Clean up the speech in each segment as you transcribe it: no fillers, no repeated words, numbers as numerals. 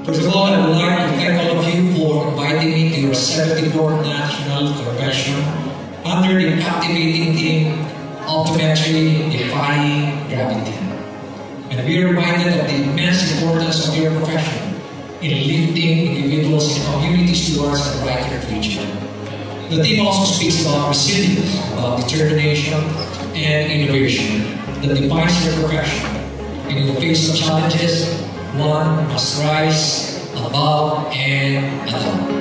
First of all, I would like to thank all of you for inviting me to your 74th National Convention under the captivating theme, Ultimately Defying Gravity. And we are reminded of the immense importance of your profession in lifting individuals and communities towards a brighter future. The theme also speaks about resilience, about determination, and innovation that defines your profession. And in the face of challenges, one must rise above and above.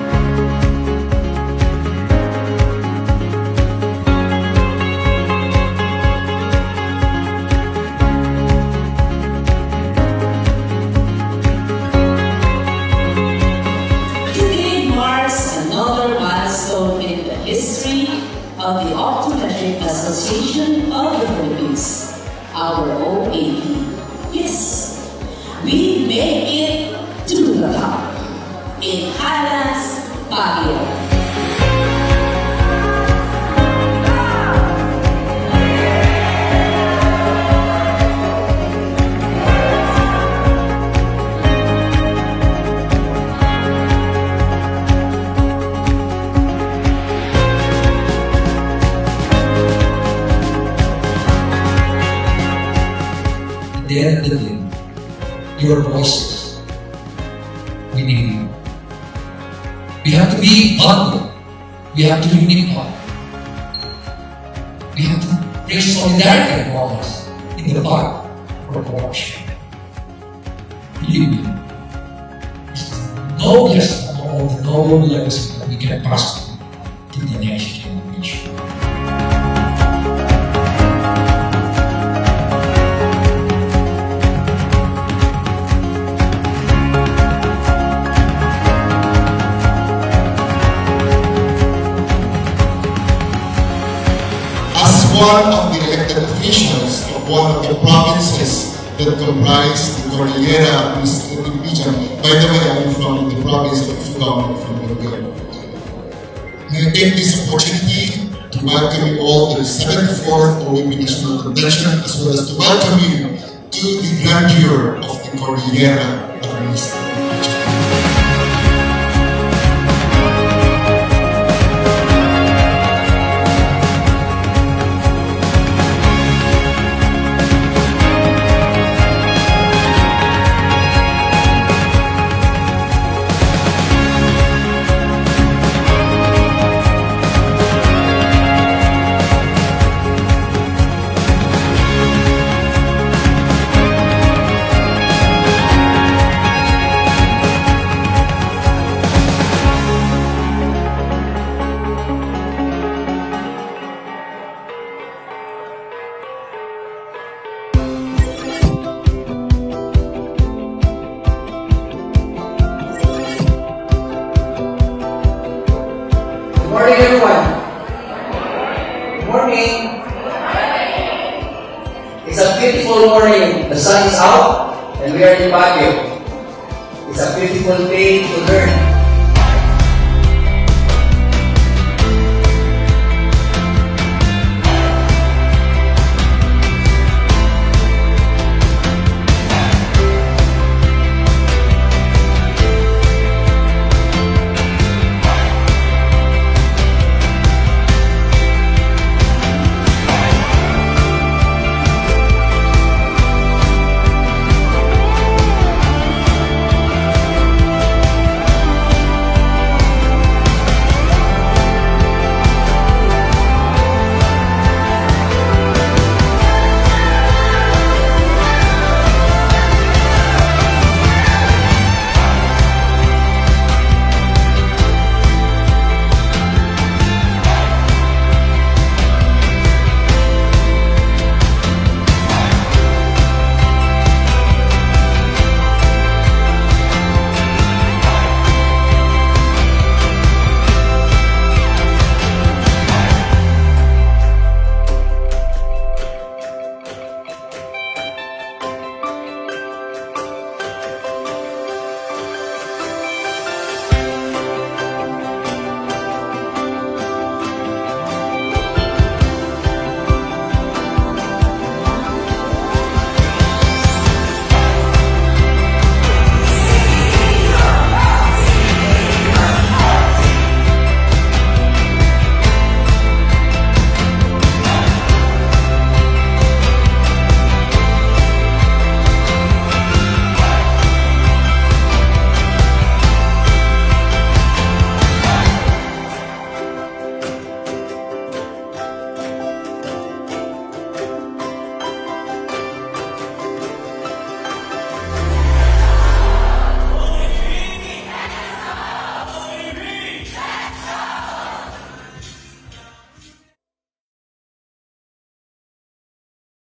History of the Optometric Association of the Philippines, our OAP. Yes, we make it to the top in Highlands, Baguio. At the end of the day, your voices, we need you. We have to be humble. We have to be unified. We have to bring solidarity among us in the fight for corruption. Believe me, it's no less of the noble legacy that we can pass to the next generation. One of the elected officials of one of the provinces that comprise the Cordillera Administrative Region. By the way, I'm from the province of Ifugao, from Cordillera. I take this opportunity to welcome you all to the 74th OAP National Convention, as well as to welcome you to the grandeur of the Cordillera Administrative Region. Good morning, everyone. Good morning. It's a beautiful morning. The sun is out and we are in Baguio. It's a beautiful day to learn.